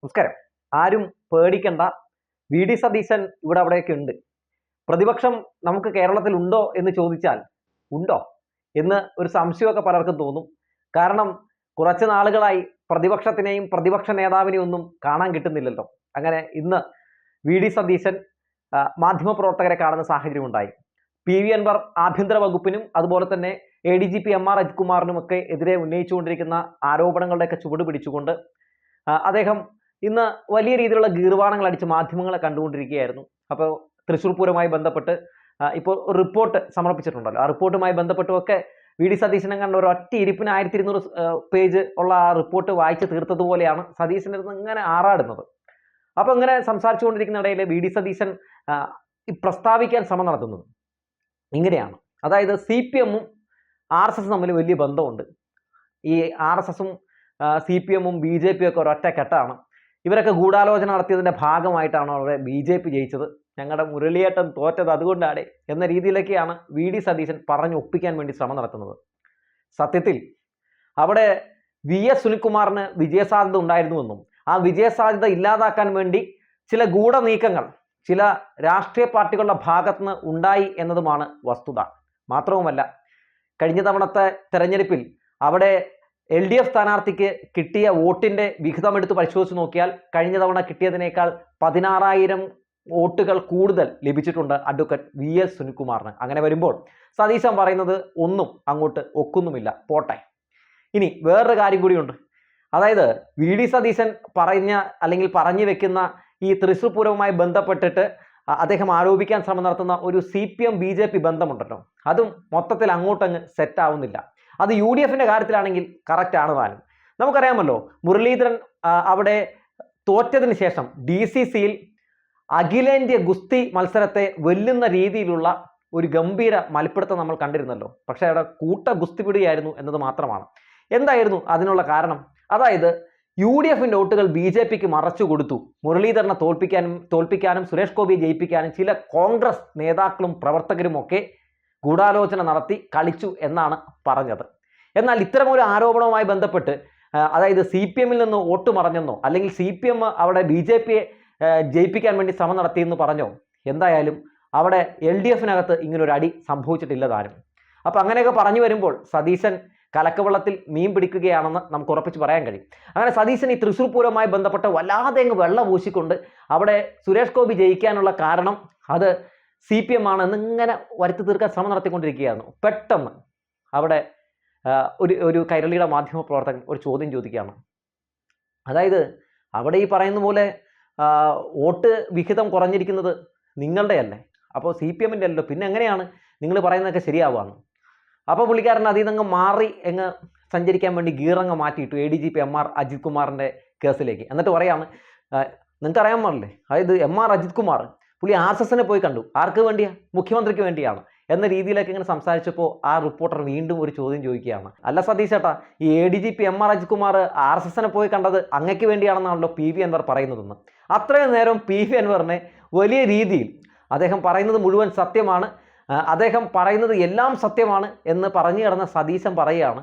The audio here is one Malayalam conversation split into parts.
നമസ്കാരം. ആരും പേടിക്കണ്ട. വി ഡി സതീശൻ ഇവിടെ അവിടെയൊക്കെ ഉണ്ട്. പ്രതിപക്ഷം നമുക്ക് കേരളത്തിൽ ഉണ്ടോ എന്ന് ചോദിച്ചാൽ ഉണ്ടോ എന്ന് ഒരു സംശയമൊക്കെ പലർക്കും തോന്നും. കാരണം കുറച്ച് നാളുകളായി പ്രതിപക്ഷത്തിനെയും പ്രതിപക്ഷ നേതാവിനെയും ഒന്നും കാണാൻ കിട്ടുന്നില്ലല്ലോ. അങ്ങനെ ഇന്ന് വി ഡി സതീശൻ മാധ്യമപ്രവർത്തകരെ കാണുന്ന സാഹചര്യം ഉണ്ടായി. പി വി അൻവർ ആഭ്യന്തര വകുപ്പിനും അതുപോലെ തന്നെ ADGP MR അജിത് കുമാറിനുമൊക്കെ എതിരെ ഉന്നയിച്ചുകൊണ്ടിരിക്കുന്ന ആരോപണങ്ങളുടെയൊക്കെ ചുവട് പിടിച്ചുകൊണ്ട് അദ്ദേഹം ഇന്ന് വലിയ രീതിയിലുള്ള ഗീർവാണങ്ങൾ അടിച്ച് മാധ്യമങ്ങളെ കണ്ടുകൊണ്ടിരിക്കുകയായിരുന്നു. അപ്പോൾ തൃശ്ശൂർ പൂരവുമായി ബന്ധപ്പെട്ട് ഇപ്പോൾ റിപ്പോർട്ട് സമർപ്പിച്ചിട്ടുണ്ടല്ലോ. ആ റിപ്പോർട്ടുമായി ബന്ധപ്പെട്ടുമൊക്കെ വി ഡി സതീശനെ കണ്ട ഒരു ഒറ്റ ഇരിപ്പിന് 1200 പേജ് ഉള്ള ആ റിപ്പോർട്ട് വായിച്ച് തീർത്തതുപോലെയാണ് സതീശൻ്റെ അടുത്ത് ഇങ്ങനെ ആറാടുന്നത്. അപ്പോൾ ഇങ്ങനെ സംസാരിച്ചുകൊണ്ടിരിക്കുന്ന ഇടയിൽ വി ഡി സതീശൻ പ്രസ്താവിക്കാൻ ശ്രമം നടത്തുന്നത് ഇങ്ങനെയാണ്. അതായത് CPM-ഉം RSS തമ്മിൽ വലിയ ബന്ധമുണ്ട്. ഈ RSS-ഉം CPM-ഉം BJP ഒക്കെ ഒരൊറ്റ കെട്ടാണ്. ഇവരൊക്കെ ഗൂഢാലോചന നടത്തിയതിൻ്റെ ഭാഗമായിട്ടാണ് അവിടെ BJP ജയിച്ചത്. ഞങ്ങളുടെ മുരളിയേട്ടൻ തോറ്റത് അതുകൊണ്ടാണ് എന്ന രീതിയിലൊക്കെയാണ് വി ഡി സതീശൻ പറഞ്ഞ് ഒപ്പിക്കാൻ വേണ്ടി ശ്രമം നടത്തുന്നത്. സത്യത്തിൽ അവിടെ VS സുനിൽകുമാറിന് വിജയസാധ്യത ഉണ്ടായിരുന്നുവെന്നും ആ വിജയസാധ്യത ഇല്ലാതാക്കാൻ വേണ്ടി ചില ഗൂഢനീക്കങ്ങൾ ചില രാഷ്ട്രീയ പാർട്ടികളുടെ ഭാഗത്തുനിന്ന് ഉണ്ടായി എന്നതുമാണ് വസ്തുത. മാത്രവുമല്ല, കഴിഞ്ഞ തവണത്തെ തെരഞ്ഞെടുപ്പിൽ അവിടെ LDF സ്ഥാനാർത്ഥിക്ക് കിട്ടിയ വോട്ടിൻ്റെ വിഹിതം എടുത്ത് പരിശോധിച്ച് നോക്കിയാൽ കഴിഞ്ഞ തവണ കിട്ടിയതിനേക്കാൾ 16,000 വോട്ടുകൾ കൂടുതൽ ലഭിച്ചിട്ടുണ്ട് അഡ്വക്കേറ്റ് VS സുനിൽകുമാറിന്. അങ്ങനെ വരുമ്പോൾ സതീശൻ പറയുന്നത് ഒന്നും അങ്ങോട്ട് ഒക്കുന്നുമില്ല, പോട്ടെ. ഇനി വേറൊരു കാര്യം കൂടിയുണ്ട്. അതായത് വി ഡി സതീശൻ പറഞ്ഞു വെക്കുന്ന ഈ തൃശ്ശൂർ പൂരവുമായി ബന്ധപ്പെട്ടിട്ട് അദ്ദേഹം ആരോപിക്കാൻ ശ്രമം നടത്തുന്ന ഒരു CPM BJP ബന്ധമുണ്ടല്ലോ, അതും മൊത്തത്തിൽ അങ്ങോട്ടങ്ങ് സെറ്റ് ആവുന്നില്ല. അത് UDF-ന്റെ കാര്യത്തിലാണെങ്കിൽ കറക്റ്റ് ആണ് താനും. നമുക്കറിയാമല്ലോ, മുരളീധരൻ അവിടെ തോറ്റതിന് ശേഷം DCC-യിൽ അഖിലേന്ത്യാ ഗുസ്തി മത്സരത്തെ വെല്ലുന്ന രീതിയിലുള്ള ഒരു ഗംഭീര മൽപ്പിടുത്തം നമ്മൾ കണ്ടിരുന്നല്ലോ. പക്ഷേ അവിടെ കൂട്ട ഗുസ്തിപിടിയായിരുന്നു എന്നത് മാത്രമാണ്. എന്തായിരുന്നു അതിനുള്ള കാരണം? അതായത് UDF-ന്റെ വോട്ടുകൾ BJP-ക്ക് മറച്ചു കൊടുത്തു. മുരളീധരനെ തോൽപ്പിക്കാനും സുരേഷ് ഗോപിയെ ജയിപ്പിക്കാനും ചില കോൺഗ്രസ് നേതാക്കളും പ്രവർത്തകരും ഒക്കെ ഗൂഢാലോചന നടത്തി കളിച്ചു എന്നാണ് പറഞ്ഞത്. എന്നാൽ ഇത്തരമൊരു ആരോപണവുമായി ബന്ധപ്പെട്ട് അതായത് CPM-ൽ നിന്ന് വോട്ട് മറഞ്ഞെന്നോ അല്ലെങ്കിൽ CPM അവിടെ BJP-യെ ജയിപ്പിക്കാൻ വേണ്ടി ശ്രമം നടത്തിയെന്ന് പറഞ്ഞോ, എന്തായാലും അവിടെ LDF-നകത്ത് ഇങ്ങനൊരു അടി സംഭവിച്ചിട്ടില്ല താനും. അപ്പം അങ്ങനെയൊക്കെ പറഞ്ഞു വരുമ്പോൾ സതീശൻ കലക്കവെള്ളത്തിൽ മീൻ പിടിക്കുകയാണെന്ന് നമുക്ക് ഉറപ്പിച്ച് പറയാൻ കഴിയും. അങ്ങനെ സതീശൻ ഈ തൃശ്ശൂർ പൂരവുമായി ബന്ധപ്പെട്ട് വല്ലാതെ അങ്ങ് വെള്ളം പൂശിക്കൊണ്ട് അവിടെ സുരേഷ് ഗോപി ജയിക്കാനുള്ള കാരണം അത് CPM ആണെന്ന് ഇങ്ങനെ വരുത്തി തീർക്കാൻ ശ്രമം നടത്തിക്കൊണ്ടിരിക്കുകയായിരുന്നു. പെട്ടെന്ന് അവിടെ ഒരു കൈരളിയുടെ മാധ്യമ പ്രവർത്തകൻ ഒരു ചോദ്യം ചോദിക്കുകയാണ്. അതായത് അവിടെ ഈ പറയുന്ന പോലെ വോട്ട് വിഹിതം കുറഞ്ഞിരിക്കുന്നത് നിങ്ങളുടെ അല്ലേ, അപ്പോൾ CPM-ൻ്റെ അല്ലല്ലോ, പിന്നെ എങ്ങനെയാണ് നിങ്ങൾ പറയുന്നതൊക്കെ ശരിയാവുകയാണ്? അപ്പോൾ പുള്ളിക്കാരൻ അതിൽ നിന്ന് മാറി സഞ്ചരിക്കാൻ വേണ്ടി ഗീറങ്ങ് മാറ്റിയിട്ടു ADGP MR അജിത് കുമാറിൻ്റെ കേസിലേക്ക്. എന്നിട്ട് പറയാണ്, നിങ്ങൾക്ക് അറിയാൻ പാടില്ലേ, അതായത് MR അജിത് കുമാർ പുള്ളി RSS-നെ പോയി കണ്ടു. ആർക്ക് വേണ്ടിയാ? മുഖ്യമന്ത്രിക്ക് വേണ്ടിയാണ് എന്ന രീതിയിലൊക്കെ ഇങ്ങനെ സംസാരിച്ചപ്പോൾ ആ റിപ്പോർട്ടർ വീണ്ടും ഒരു ചോദ്യം ചോദിക്കുകയാണ്. അല്ല സതീശ് ചേട്ടാ, ഈ ADGP MR അജിത് കുമാർ RSS-നെ പോയി കണ്ടത് അങ്ങയ്ക്ക് വേണ്ടിയാണെന്നാണല്ലോ PV അൻവർ പറയുന്നതെന്ന്. അത്രയും നേരം PV അൻവറിനെ വലിയ രീതിയിൽ അദ്ദേഹം പറയുന്നത് മുഴുവൻ സത്യമാണ്, അദ്ദേഹം പറയുന്നത് എല്ലാം സത്യമാണ് എന്ന് പറഞ്ഞു കിടന്ന സതീശൻ പറയുകയാണ്,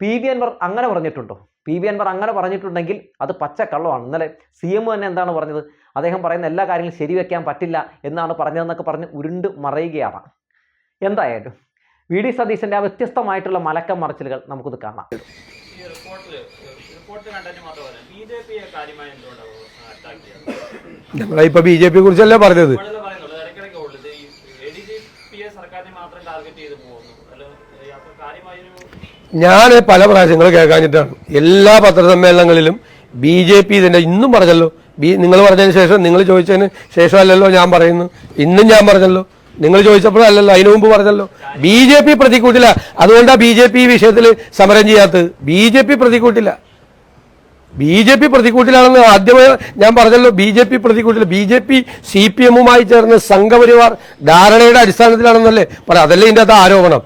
PV അൻവർ അങ്ങനെ പറഞ്ഞിട്ടുണ്ടോ? PV അൻവർ അങ്ങനെ പറഞ്ഞിട്ടുണ്ടെങ്കിൽ അത് പച്ചക്കള്ളമാണ്. ഇന്നലെ CM തന്നെ എന്താണ് പറഞ്ഞത്? അദ്ദേഹം പറയുന്ന എല്ലാ കാര്യങ്ങളും ശരിവെക്കാൻ പറ്റില്ല എന്നാണ് പറഞ്ഞതെന്നൊക്കെ പറഞ്ഞ് ഉരുണ്ട് മറയുകയാണ്. എന്തായാലും വി ഡി സതീശൻ്റെ ആ വ്യത്യസ്തമായിട്ടുള്ള മലക്കം മറിച്ചിലുകൾ നമുക്കിത് കാണാം. ഞങ്ങളിപ്പോൾ BJP കുറിച്ചല്ലേ പറഞ്ഞത്. ഞാൻ പല പ്രാവശ്യങ്ങൾ കേൾക്കാഞ്ഞിട്ടാണ്. എല്ലാ പത്രസമ്മേളനങ്ങളിലും BJP ഇതിൻ്റെ ഇന്നും പറഞ്ഞല്ലോ, നിങ്ങൾ പറഞ്ഞതിന് ശേഷം, നിങ്ങൾ ചോദിച്ചതിന് ശേഷമല്ലല്ലോ ഞാൻ പറയുന്നു, ഇന്നും ഞാൻ പറഞ്ഞല്ലോ, നിങ്ങൾ ചോദിച്ചപ്പോഴല്ലല്ലോ, അതിനു മുമ്പ് പറഞ്ഞല്ലോ. BJP പ്രതിക്കൂട്ടില്ല. അതുകൊണ്ടാണ് BJP ഈ വിഷയത്തിൽ സമരം ചെയ്യാത്തത്. BJP പ്രതിക്കൂട്ടില്ല. BJP പ്രതിക്കൂട്ടിലാണെന്ന് ആദ്യമേ ഞാൻ പറഞ്ഞല്ലോ. BJP പ്രതിക്കൂട്ടില്ല. BJP CPM-മായി ചേർന്ന് സംഘപരിവാർ ധാരണയുടെ അടിസ്ഥാനത്തിലാണെന്നല്ലേ പറയാം. അതല്ലേ ഇതിൻ്റെ അകത്ത് ആരോപണം.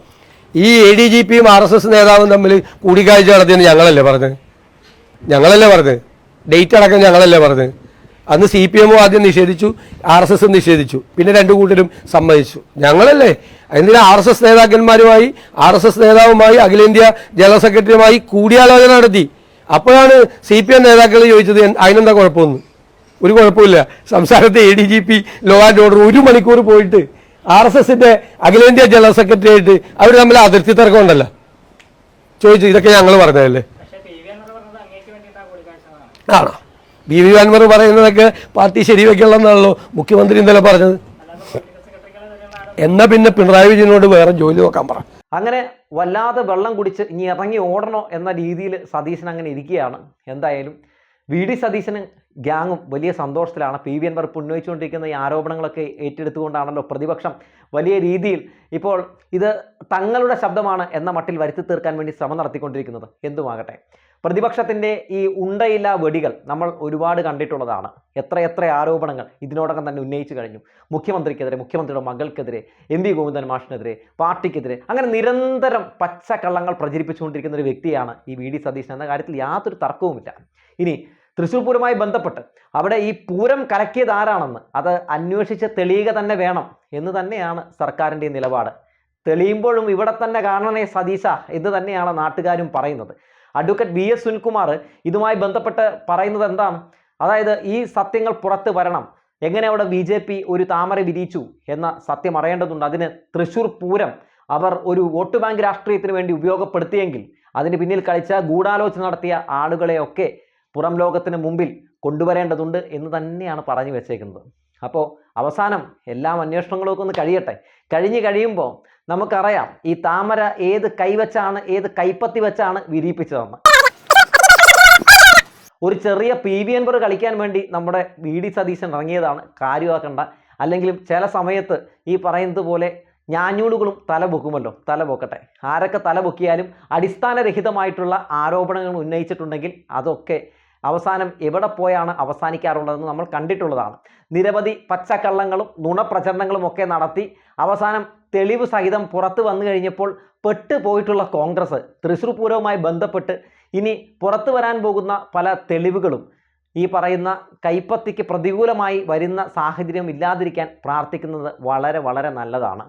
ഈ ADGP-യും RSS നേതാവും തമ്മിൽ കൂടിക്കാഴ്ച നടത്തിയെന്ന് ഞങ്ങളല്ലേ പറഞ്ഞത്. ഡേറ്റ് അടക്കം ഞങ്ങളല്ലേ പറഞ്ഞത്. അന്ന് CPM ആദ്യം നിഷേധിച്ചു, RSS നിഷേധിച്ചു, പിന്നെ രണ്ടു കൂട്ടരും സമ്മതിച്ചു. ഞങ്ങളല്ലേ എന്തിനാ RSS നേതാക്കന്മാരുമായി RSS നേതാവുമായി അഖിലേന്ത്യാ ജനറൽ സെക്രട്ടറിയുമായി കൂടിയാലോചന നടത്തി. അപ്പോഴാണ് CPM നേതാക്കൾ ചോദിച്ചത് അതിനെന്താ കുഴപ്പമൊന്നും. ഒരു കുഴപ്പമില്ല, സംസ്ഥാനത്തെ ADGP ലോ ആൻഡ് ഓർഡർ 1 മണിക്കൂർ പോയിട്ട് RSSന്റെ അഖിലേന്ത്യാ ജനറൽ സെക്രട്ടറി ആയിട്ട് അവർ തമ്മിൽ അതിർത്തി തർക്കം ഉണ്ടല്ലോ, ചോദിച്ചു. ഇതൊക്കെ ഞങ്ങൾ പറഞ്ഞതല്ലേ. ആണോ? BV അൻവർ പറയുന്നതൊക്കെ പാർട്ടി ശരിവെക്കണമെന്നാണല്ലോ മുഖ്യമന്ത്രി ഇന്നലെ പറഞ്ഞത്. എന്നാ പിന്നെ പിണറായി വിജയനോട് വേറെ ജോലി നോക്കാൻ പറ. അങ്ങനെ വല്ലാതെ വെള്ളം കുടിച്ച് ഇനി ഇറങ്ങി ഓടണോ എന്ന രീതിയിൽ സതീശൻ അങ്ങനെ ഇരിക്കുകയാണ്. എന്തായാലും VD സതീശനും ഗ്യാങ്ങും വലിയ സന്തോഷത്തിലാണ്. PV അൻവർ ഉന്നയിച്ചുകൊണ്ടിരിക്കുന്ന ഈ ആരോപണങ്ങളൊക്കെ ഏറ്റെടുത്തുകൊണ്ടാണല്ലോ പ്രതിപക്ഷം വലിയ രീതിയിൽ ഇപ്പോൾ ഇത് തങ്ങളുടെ ശബ്ദമാണ് എന്ന മട്ടിൽ വരുത്തി തീർക്കാൻ വേണ്ടി ശ്രമം നടത്തിക്കൊണ്ടിരിക്കുന്നത്. എന്തുമാകട്ടെ, പ്രതിപക്ഷത്തിൻ്റെ ഈ ഉണ്ടയില്ല വെടികൾ നമ്മൾ ഒരുപാട് കണ്ടിട്ടുള്ളതാണ്. എത്ര ആരോപണങ്ങൾ ഇതിനോടകം തന്നെ ഉന്നയിച്ചു കഴിഞ്ഞു. മുഖ്യമന്ത്രിക്കെതിരെ, മുഖ്യമന്ത്രിയുടെ മകൾക്കെതിരെ, MV ഗോവിന്ദൻ മാഷിനെതിരെ, പാർട്ടിക്കെതിരെ, അങ്ങനെ നിരന്തരം പച്ചക്കള്ളങ്ങൾ പ്രചരിപ്പിച്ചുകൊണ്ടിരിക്കുന്ന ഒരു വ്യക്തിയാണ് ഈ VD സതീശൻ എന്ന കാര്യത്തിൽ യാതൊരു തർക്കവുമില്ല. ഇനി തൃശ്ശൂർ പൂരവുമായി ബന്ധപ്പെട്ട് അവിടെ ഈ പൂരം കലക്കിയത് ആരാണെന്ന് അത് അന്വേഷിച്ച് തെളിയുക തന്നെ വേണം എന്ന് തന്നെയാണ് സർക്കാരിൻ്റെ നിലപാട്. തെളിയുമ്പോഴും ഇവിടെ തന്നെ കാണണേ സതീശ എന്ന് തന്നെയാണ് നാട്ടുകാരും പറയുന്നത്. അഡ്വക്കേറ്റ് VS സുനിൽകുമാർ ഇതുമായി ബന്ധപ്പെട്ട് പറയുന്നത് എന്താണ്? അതായത് ഈ സത്യങ്ങൾ പുറത്ത് വരണം. എങ്ങനെ അവിടെ BJP ഒരു താമര വിരിയിച്ചു എന്ന സത്യം അറിയേണ്ടതുണ്ട്. അതിന് തൃശ്ശൂർ പൂരം അവർ ഒരു വോട്ട് ബാങ്ക് രാഷ്ട്രീയത്തിന് വേണ്ടി ഉപയോഗപ്പെടുത്തിയെങ്കിൽ അതിന് പിന്നിൽ കളിച്ച ഗൂഢാലോചന നടത്തിയ ആളുകളെയൊക്കെ പുറം ലോകത്തിന് മുമ്പിൽ കൊണ്ടുവരേണ്ടതുണ്ട് എന്ന് തന്നെയാണ് പറഞ്ഞു വെച്ചേക്കുന്നത്. അപ്പോൾ അവസാനം എല്ലാ അന്വേഷണങ്ങളൊക്കെ ഒന്ന് കഴിയുമ്പോൾ നമുക്കറിയാം ഈ താമര ഏത് കൈവച്ചാണ്, ഏത് കൈപ്പത്തി വെച്ചാണ് വിരിയിപ്പിച്ചതെന്ന്. ഒരു ചെറിയ PV അൻവർ കളിക്കാൻ വേണ്ടി നമ്മുടെ VD സതീശൻ ഇറങ്ങിയതാണ്, കാര്യമാക്കണ്ട. അല്ലെങ്കിലും ചില സമയത്ത് ഈ പറയുന്നത് പോലെ ഞാഞ്ഞൂടുകളും തല പൊക്കുമല്ലോ, തല പൊക്കട്ടെ. ആരൊക്കെ തല പൊക്കിയാലും അടിസ്ഥാനരഹിതമായിട്ടുള്ള ആരോപണങ്ങൾ ഉന്നയിച്ചിട്ടുണ്ടെങ്കിൽ അതൊക്കെ അവസാനം എവിടെ പോയാണ് അവസാനിക്കാറുള്ളതെന്ന് നമ്മൾ കണ്ടിട്ടുള്ളതാണ്. നിരവധി പച്ചക്കള്ളങ്ങളും നുണപ്രചരണങ്ങളും ഒക്കെ നടത്തി അവസാനം തെളിവ് സഹിതം പുറത്തു വന്നു കഴിഞ്ഞപ്പോൾ പെട്ടുപോയിട്ടുള്ള കോൺഗ്രസ് തൃശ്ശൂർ പൂരവുമായി ബന്ധപ്പെട്ട് ഇനി പുറത്തു വരാൻ പോകുന്ന പല തെളിവുകളും ഈ പറയുന്ന കൈപ്പത്തിക്ക് പ്രതികൂലമായി വരുന്ന സാഹചര്യം ഇല്ലാതിരിക്കാൻ പ്രാർത്ഥിക്കുന്നത് വളരെ വളരെ നല്ലതാണ്.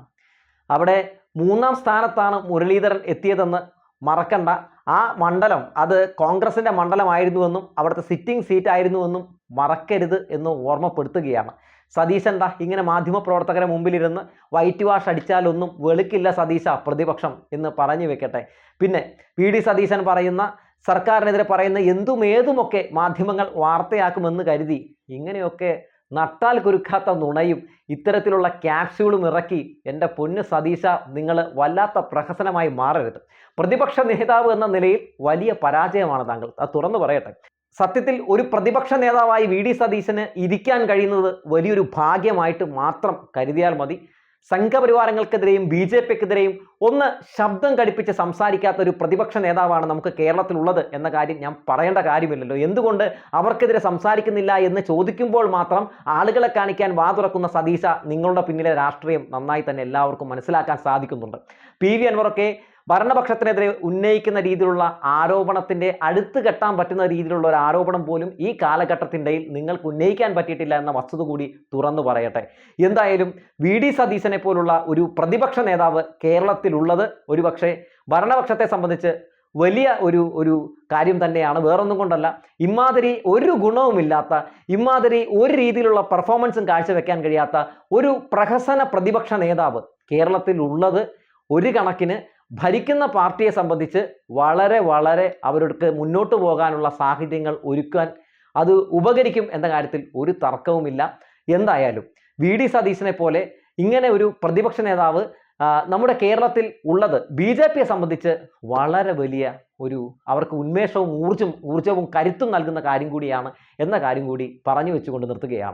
അവിടെ 3ാം സ്ഥാനത്താണ് മുരളീധരൻ എത്തിയതെന്ന് മറക്കണ്ട. ആ മണ്ഡലം അത് കോൺഗ്രസിൻ്റെ മണ്ഡലമായിരുന്നുവെന്നും അവിടുത്തെ സിറ്റിംഗ് സീറ്റ് ആയിരുന്നുവെന്നും മറക്കരുത് എന്ന് ഓർമ്മപ്പെടുത്തുകയാണ്. സതീശൻ ഇങ്ങനെ മാധ്യമപ്രവർത്തകരെ മുമ്പിലിരുന്ന് വൈറ്റ് വാഷ് അടിച്ചാലൊന്നും വെളുക്കില്ല സതീശ പ്രതിപക്ഷം എന്ന് പറഞ്ഞു വെക്കട്ടെ. പിന്നെ VD സതീശൻ പറയുന്ന, സർക്കാരിനെതിരെ പറയുന്ന ഏതുമൊക്കെ മാധ്യമങ്ങൾ വാർത്തയാക്കുമെന്ന് കരുതി ഇങ്ങനെയൊക്കെ നട്ടാൽ കുരുക്കാത്ത നുണയും ഇത്തരത്തിലുള്ള ക്യാപ്സ്യൂളും ഇറക്കി എൻ്റെ പൊന്ന് സതീശ നിങ്ങൾ വല്ലാത്ത പ്രഹസനമായി മാറരുത്. പ്രതിപക്ഷ നേതാവ് എന്ന നിലയിൽ വലിയ പരാജയമാണ് താങ്കൾ, അത് തുറന്നു പറയട്ടെ. സത്യത്തിൽ ഒരു പ്രതിപക്ഷ നേതാവായി VD സതീശന് ഇരിക്കാൻ കഴിയുന്നത് വലിയൊരു ഭാഗ്യമായിട്ട് മാത്രം കരുതിയാൽ മതി. സംഘപരിവാരങ്ങൾക്കെതിരെയും BJPക്കെതിരെയും ഒന്ന് ശബ്ദം കടുപ്പിച്ച് സംസാരിക്കാത്ത ഒരു പ്രതിപക്ഷ നേതാവാണ് നമുക്ക് കേരളത്തിലുള്ളത് എന്ന കാര്യം ഞാൻ പറയേണ്ട കാര്യമില്ലല്ലോ. എന്തുകൊണ്ട് അവർക്കെതിരെ സംസാരിക്കുന്നില്ല എന്ന് ചോദിക്കുമ്പോൾ മാത്രം ആളുകളെ കാണിക്കാൻ വാതുറക്കുന്ന സതീശ നിങ്ങളുടെ പിന്നിലെ രാഷ്ട്രീയം നന്നായി തന്നെ എല്ലാവർക്കും മനസ്സിലാക്കാൻ സാധിക്കുന്നുണ്ട്. PV അൻവറൊക്കെ ഭരണപക്ഷത്തിനെതിരെ ഉന്നയിക്കുന്ന രീതിയിലുള്ള ആരോപണത്തിൻ്റെ അടുത്ത് കെട്ടാൻ പറ്റുന്ന രീതിയിലുള്ള ഒരു ആരോപണം പോലും ഈ കാലഘട്ടത്തിൻ്റെ നിങ്ങൾക്ക് ഉന്നയിക്കാൻ പറ്റിയിട്ടില്ല എന്ന വസ്തുത കൂടി തുറന്നു പറയട്ടെ. എന്തായാലും VD സതീശനെ പോലുള്ള ഒരു പ്രതിപക്ഷ നേതാവ് കേരളത്തിലുള്ളത് ഒരുപക്ഷെ ഭരണപക്ഷത്തെ സംബന്ധിച്ച് വലിയ ഒരു കാര്യം തന്നെയാണ്. വേറൊന്നും കൊണ്ടല്ല, ഇമാതിരി ഒരു ഗുണവുമില്ലാത്ത, ഇമാതിരി ഒരു രീതിയിലുള്ള പെർഫോമൻസും കാഴ്ചവെക്കാൻ കഴിയാത്ത ഒരു പ്രഹസന പ്രതിപക്ഷ നേതാവ് കേരളത്തിലുള്ളത് ഒരു കണക്കിന് ഭരിക്കുന്ന പാർട്ടിയെ സംബന്ധിച്ച് വളരെ വളരെ അവർക്ക് മുന്നോട്ട് പോകാനുള്ള സാഹചര്യങ്ങൾ ഒരുക്കാൻ അത് ഉപകരിക്കും എന്ന കാര്യത്തിൽ ഒരു തർക്കവുമില്ല. എന്തായാലും VD സതീശനെ പോലെ ഇങ്ങനെ ഒരു പ്രതിപക്ഷ നേതാവ് നമ്മുടെ കേരളത്തിൽ ഉള്ളത് BJPയെ സംബന്ധിച്ച് വളരെ വലിയ അവർക്ക് ഉന്മേഷവും ഊർജവും കരുത്തും നൽകുന്ന കാര്യം കൂടിയാണ് എന്ന കാര്യം കൂടി പറഞ്ഞു വെച്ചുകൊണ്ട് നിർത്തുകയാണ്.